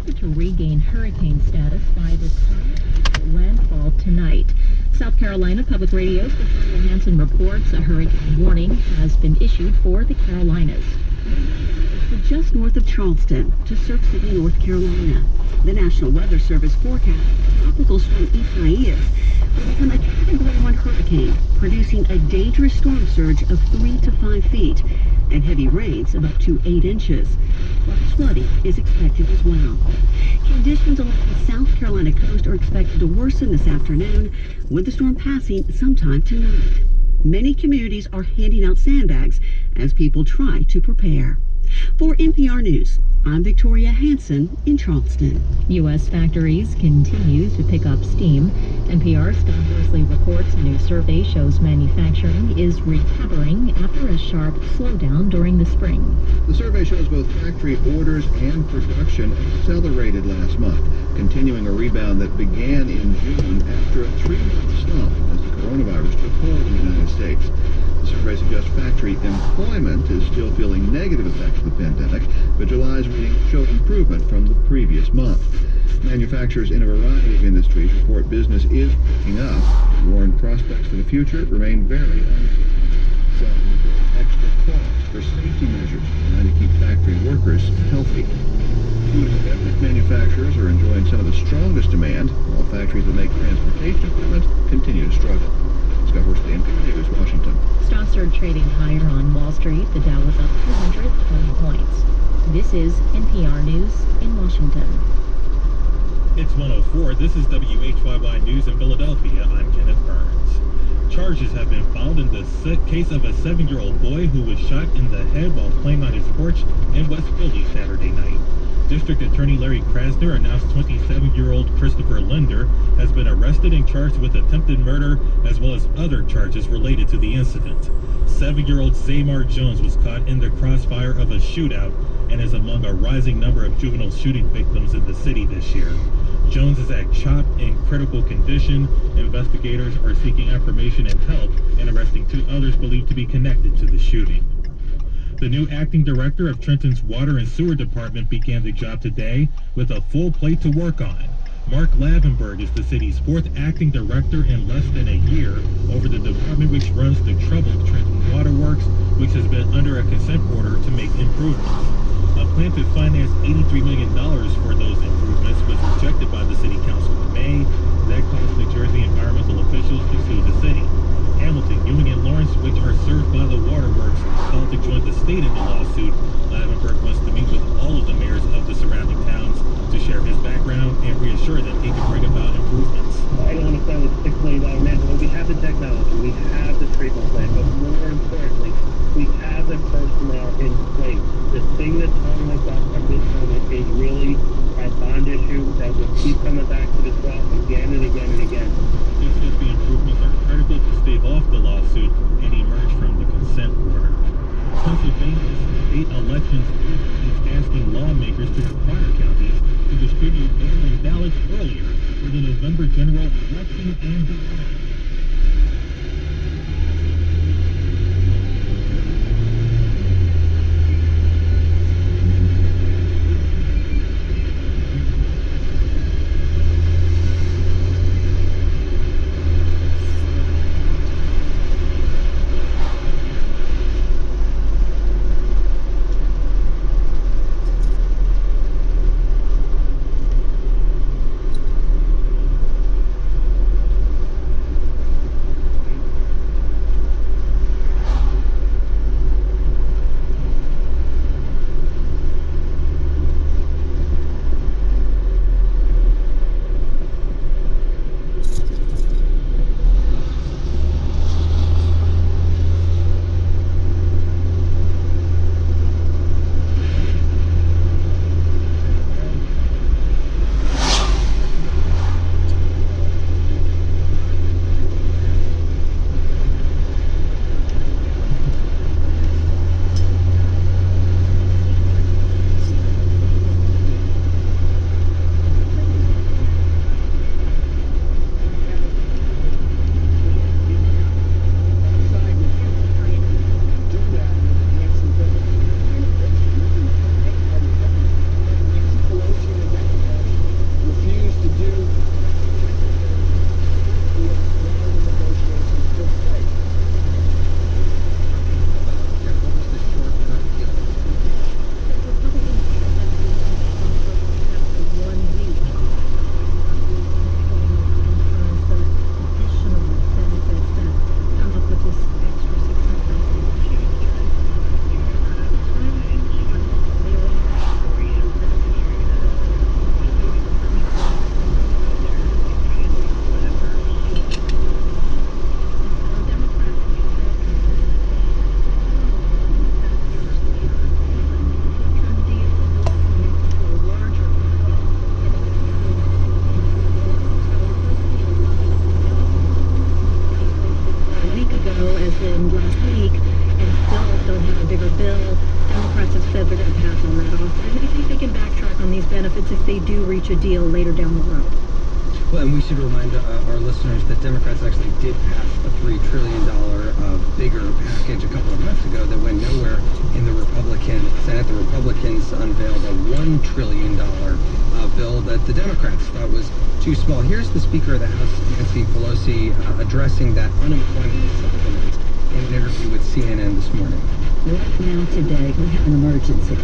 expected to regain hurricane status by the time of landfall tonight. South Carolina Public Radio's Victoria Hansen reports a hurricane warning has been issued for the Carolinas. Just north of Charleston to Surf City, North Carolina. The National Weather Service forecast tropical storm Isaias will become a Category 1 hurricane, producing a dangerous storm surge of 3 to 5 feet and heavy rains of up to 8 inches. Flash flooding is expected as well. Conditions along the South Carolina coast are expected to worsen this afternoon, with the storm passing sometime tonight. Many communities are handing out sandbags as people try to prepare. For NPR News, I'm Victoria Hansen in Charleston. U.S. factories continue to pick up steam. NPR's Don Worsley reports a new survey shows manufacturing is recovering after a sharp slowdown during the spring. The survey shows both factory orders and production accelerated last month, continuing a rebound that began in June after a 3-month slump as the coronavirus took hold in the United States. The survey suggests factory employment is still feeling negative effects of the pandemic, but July's reading showed improvement from the previous month. Manufacturers in a variety of industries report business is picking up. Warned prospects for the future remain very uncertain. Some report extra costs for safety measures trying to keep factory workers healthy. Food and beverage manufacturers are enjoying some of the strongest demand, while factories that make transportation equipment continue to struggle. Scott Horsley, NPR News, Washington. Stocks are trading higher on Wall Street. The Dow was up 220 points. This is NPR News in Washington. It's 1:04. This is WHYY News in Philadelphia. I'm Kenneth Burns. Charges have been filed in the case of a 7-year-old boy who was shot in the head while playing on his porch in West Philly Saturday night. District Attorney Larry Krasner announced 27-year-old Christopher Linder has been arrested and charged with attempted murder as well as other charges related to the incident. 7-year-old Zaymar Jones was caught in the crossfire of a shootout and is among a rising number of juvenile shooting victims in the city this year. Jones is at CHOP in critical condition. Investigators are seeking information and help in arresting 2 others believed to be connected to the shooting. The new acting director of Trenton's Water and Sewer Department began the job today with a full plate to work on. Mark Lavenberg is the city's 4th acting director in less than a year over the department which runs the troubled Trenton Water Works, which has been under a consent order to make improvements. A plan to finance $83 million for those improvements was rejected by the city council in May. That caused New Jersey environmental officials to sue the city. Hamilton, Ewing, and Lawrence, which are served by the waterworks, called to join the state in the lawsuit. Lavenberg wants to meet with all of the mayors of the surrounding towns to share his background and reassure them he can bring about improvements. I don't understand what the $6 million man, but we have the technology, we have the treatment plant, but more importantly, we have the personnel in place. The thing that's holding us up at this moment is really our bond issue that will keep coming back to the top again and again and again. He says the improvements are critical to stave off the lawsuit and emerge from the consent order. Pennsylvania's state elections is asking lawmakers to require counties to distribute mail-in ballots earlier for the November general election and beyond. in last week and still don't have a bigger bill. Democrats have said they're going to pass on that off, and they think they can backtrack on these benefits if they do reach a deal later down the road. Well, and we should remind our listeners that Democrats actually did pass a $3 trillion bigger package a couple of months ago that went nowhere in the Republican Senate. The Republicans unveiled a $1 trillion bill that the Democrats thought was too small. Here's the Speaker of the House, Nancy Pelosi, addressing that unemployment supplement in an interview with CNN this morning. Right now, today, we have an emergency.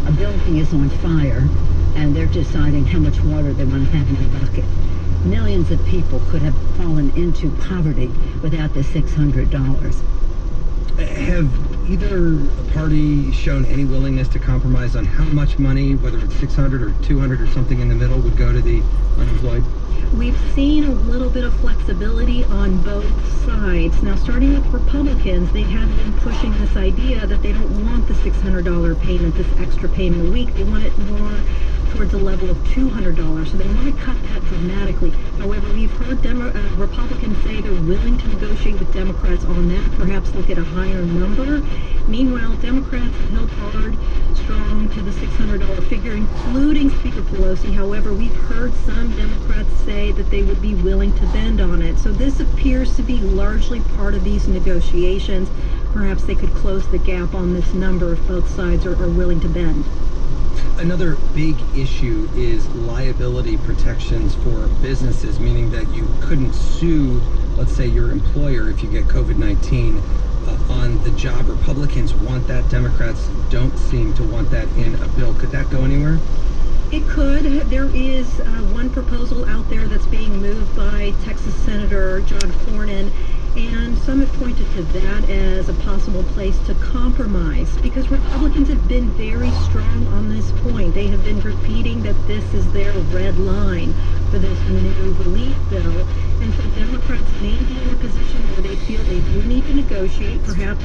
A building is on fire, and they're deciding how much water they want to have in the bucket. Millions of people could have fallen into poverty without the $600. Have either party shown any willingness to compromise on how much money, whether it's 600 or 200 or something in the middle, would go to the unemployed? We've seen a little bit of flexibility on both sides. Now, starting with Republicans, they have been pushing this idea that they don't want the $600 payment, this extra payment a week. They want it more towards a level of $200, so they want to cut that dramatically. However, we've heard Republicans say they're willing to negotiate with Democrats on that, perhaps look at a higher number. Meanwhile, Democrats have held hard, strong to the $600 figure, including Speaker Pelosi. However, we've heard some Democrats say that they would be willing to bend on it. So this appears to be largely part of these negotiations. Perhaps they could close the gap on this number if both sides are willing to bend. Another big issue is liability protections for businesses, meaning that you couldn't sue, let's say, your employer if you get COVID-19 on the job. Republicans want that. Democrats don't seem to want that in a bill. Could that go anywhere? It could. There is one proposal out there that's being moved by Texas Senator John Cornyn, and some have pointed to that as a possible place to compromise, because Republicans have been very strong on this point. They have been repeating that this is their red line for this new relief bill, and so Democrats may be in a position where they feel they do need to negotiate. Perhaps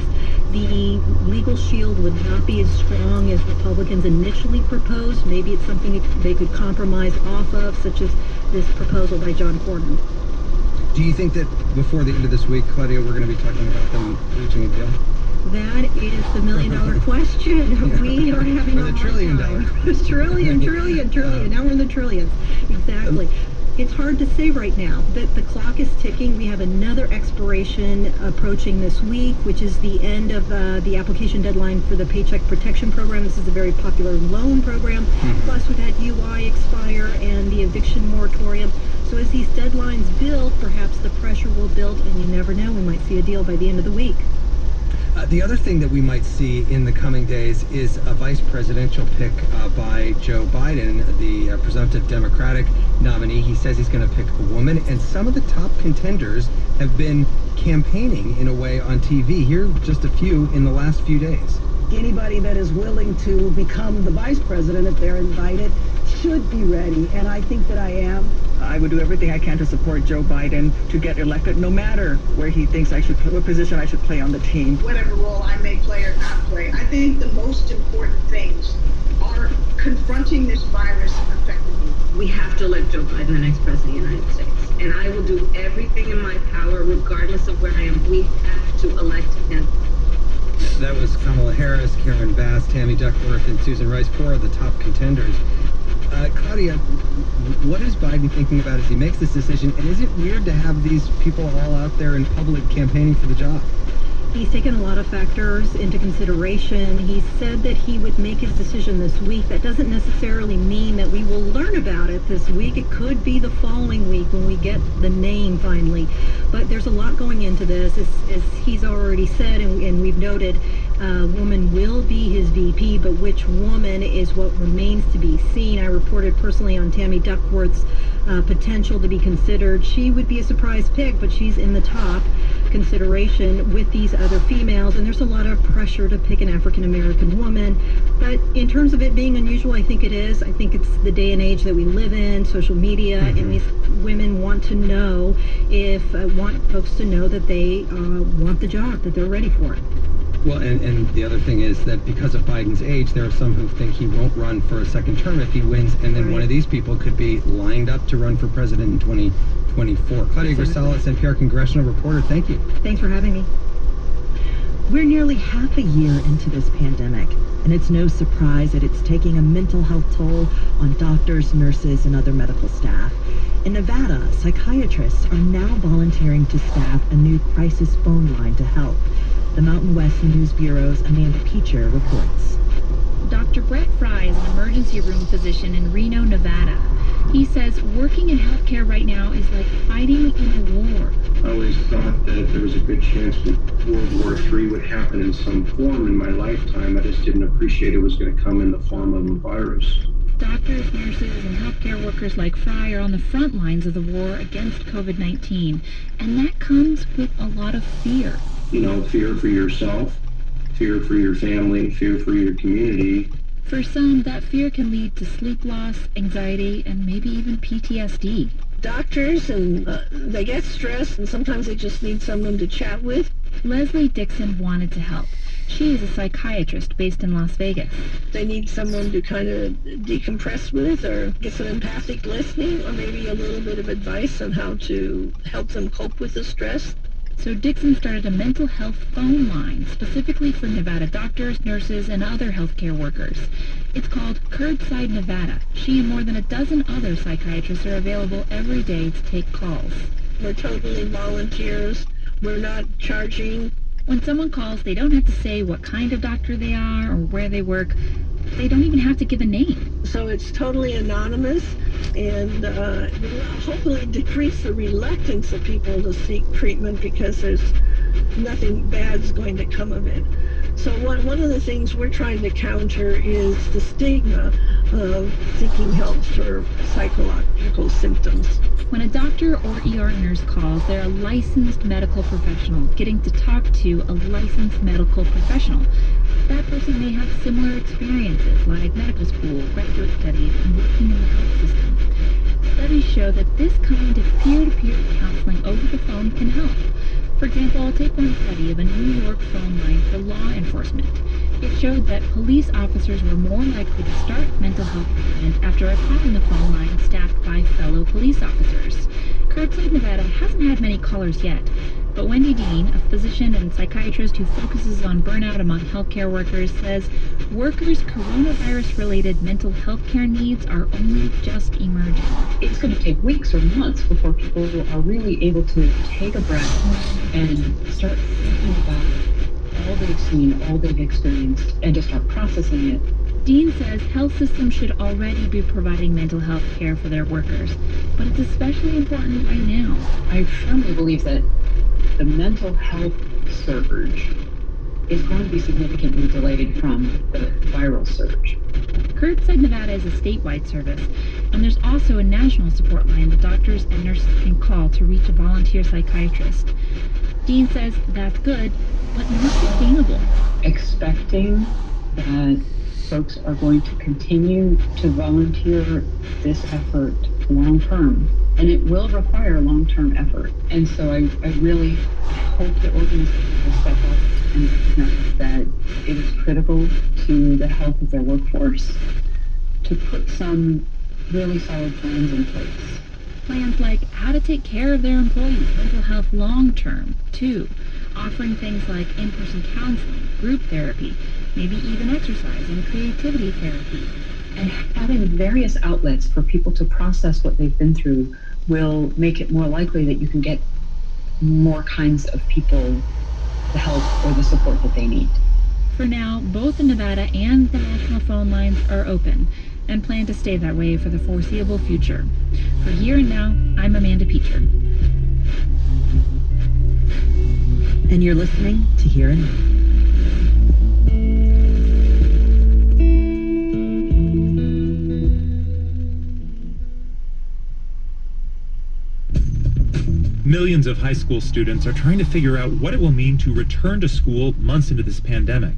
the legal shield would not be as strong as Republicans initially proposed. Maybe it's something they could compromise off of, such as this proposal by John Cornyn. Do you think that before the end of this week, Claudia, we're going to be talking about them reaching a deal? That is the million-dollar question. We are having or the $1 trillion. Trillion. Now we're in the trillions. Exactly. It's hard to say right now. The clock is ticking. We have another expiration approaching this week, which is the end of the application deadline for the Paycheck Protection Program. This is a very popular loan program. Plus, we've had UI expire and the eviction moratorium. So as these deadlines build, perhaps the pressure will build, and you never know, we might see a deal by the end of the week. The other thing that we might see in the coming days is a vice presidential pick by Joe Biden, the presumptive Democratic nominee. He says he's going to pick a woman, and some of the top contenders have been campaigning in a way on TV. Here are just a few in the last few days. Anybody that is willing to become the vice president, if they're invited, should be ready, and I think that I am. I would do everything I can to support Joe Biden to get elected, no matter where he thinks I should, what position I should play on the team. Whatever role I may play or not play, I think the most important things are confronting this virus effectively. We have to elect Joe Biden the next president of the United States, and I will do everything in my power, regardless of where I am. We have to elect him. That was Kamala Harris, Karen Bass, Tammy Duckworth, and Susan Rice, four of the top contenders. Claudia, what is Biden thinking about as he makes this decision? And is it weird to have these people all out there in public campaigning for the job? He's taken a lot of factors into consideration. He said that he would make his decision this week. That doesn't necessarily mean that we will learn about it this week. It could be the following week when we get the name finally. But there's a lot going into this. As he's already said, and we've noted, a woman will be his VP, but which woman is what remains to be seen. I reported personally on Tammy Duckworth's potential to be considered. She would be a surprise pick, but she's in the top consideration with these other females, and there's a lot of pressure to pick an African-American woman. But in terms of it being unusual, I think it is. I think it's the day and age that we live in, social media, and these women want to know want folks to know that they want the job, that they're ready for it. Well, and the other thing is that because of Biden's age, there are some who think he won't run for a second term if he wins, and then one of these people could be lined up to run for president in 2024. Claudia Grisales, NPR congressional reporter, thank you. Thanks for having me. We're nearly half a year into this pandemic, and it's no surprise that it's taking a mental health toll on doctors, nurses, and other medical staff. In Nevada, psychiatrists are now volunteering to staff a new crisis phone line to help. The Mountain West News Bureau's Amanda Peacher reports. Dr. Brett Fry is an emergency room physician in Reno, Nevada. He says working in healthcare right now is like fighting in a war. I always thought that there was a good chance that World War III would happen in some form in my lifetime. I just didn't appreciate it was going to come in the form of a virus. Doctors, nurses, and healthcare workers like Fry are on the front lines of the war against COVID-19, and that comes with a lot of fear. You know, fear for yourself, fear for your family, fear for your community. For some, that fear can lead to sleep loss, anxiety, and maybe even PTSD. Doctors, and they get stressed, and sometimes they just need someone to chat with. Leslie Dixon wanted to help. She is a psychiatrist based in Las Vegas. They need someone to kind of decompress with, or get some empathic listening, or maybe a little bit of advice on how to help them cope with the stress. So Dixon started a mental health phone line specifically for Nevada doctors, nurses, and other healthcare workers. It's called Curbside Nevada. She and more than a dozen other psychiatrists are available every day to take calls. We're totally volunteers. We're not charging. When someone calls, they don't have to say what kind of doctor they are or where they work. They don't even have to give a name. So it's totally anonymous, and will hopefully decrease the reluctance of people to seek treatment because there's nothing bad's going to come of it. So one of the things we're trying to counter is the stigma of seeking help for psychological symptoms. When a doctor or ER nurse calls, they're a licensed medical professional getting to talk to a licensed medical professional. That person may have similar experiences like medical school, graduate studies, and working in the health system. Studies show that this kind of peer-to-peer counseling over the phone can help. For example, I'll take one study of a New York phone line for law enforcement. It showed that police officers were more likely to start mental health treatment after calling the phone line staffed by fellow police officers. Curbside Nevada hasn't had many callers yet, but Wendy Dean, a physician and psychiatrist who focuses on burnout among healthcare workers, says workers' coronavirus-related mental health care needs are only just emerging. It's going to take weeks or months before people are really able to take a breath and start thinking about all they've seen, all they've experienced, and to start processing it. Dean says health systems should already be providing mental health care for their workers, but it's especially important right now. I firmly believe that the mental health surge is going to be significantly delayed from the viral surge. Curbside Nevada is a statewide service, and there's also a national support line that doctors and nurses can call to reach a volunteer psychiatrist. Dean says that's good, but not sustainable. Expecting that folks are going to continue to volunteer this effort long term, and it will require long-term effort. And so I really hope that organizations will step up and recognize that it is critical to the health of their workforce to put some really solid plans in place. Plans like how to take care of their employees' mental health long-term, too. Offering things like in-person counseling, group therapy, maybe even exercise and creativity therapy. And having various outlets for people to process what they've been through will make it more likely that you can get more kinds of people the help or the support that they need. For now, both the Nevada and the national phone lines are open and plan to stay that way for the foreseeable future. For Here and Now, I'm Amanda Peacher. And you're listening to Here and Now. Millions of high school students are trying to figure out what it will mean to return to school months into this pandemic.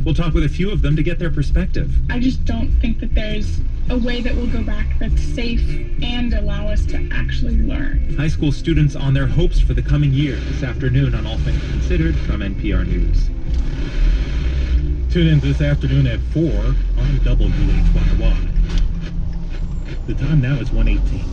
We'll talk with a few of them to get their perspective. I just don't think that there's a way that we'll go back that's safe and allow us to actually learn. High school students on their hopes for the coming year this afternoon on All Things Considered from NPR News. Tune in this afternoon at 4 on WHYY. The time now is 1:18.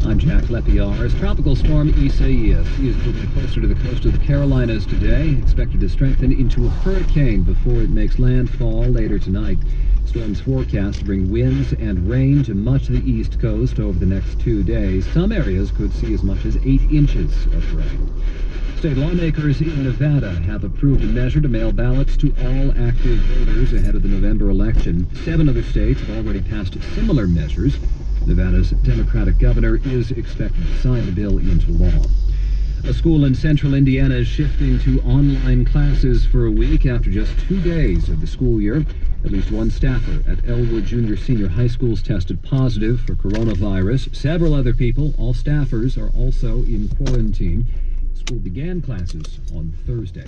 I'm Jack Lepiar. As Tropical Storm Isaias is moving closer to the coast of the Carolinas today, expected to strengthen into a hurricane before it makes landfall later tonight. Storm's forecast to bring winds and rain to much of the east coast over the next 2 days. Some areas could see as much as 8 inches of rain. State lawmakers in Nevada have approved a measure to mail ballots to all active voters ahead of the November election. 7 other states have already passed similar measures. Nevada's Democratic governor is expected to sign the bill into law. A school in central Indiana is shifting to online classes for a week after just 2 days of the school year. At least one staffer at Elwood Junior Senior High Schools tested positive for coronavirus. Several other people, all staffers, are also in quarantine. School began classes on Thursday.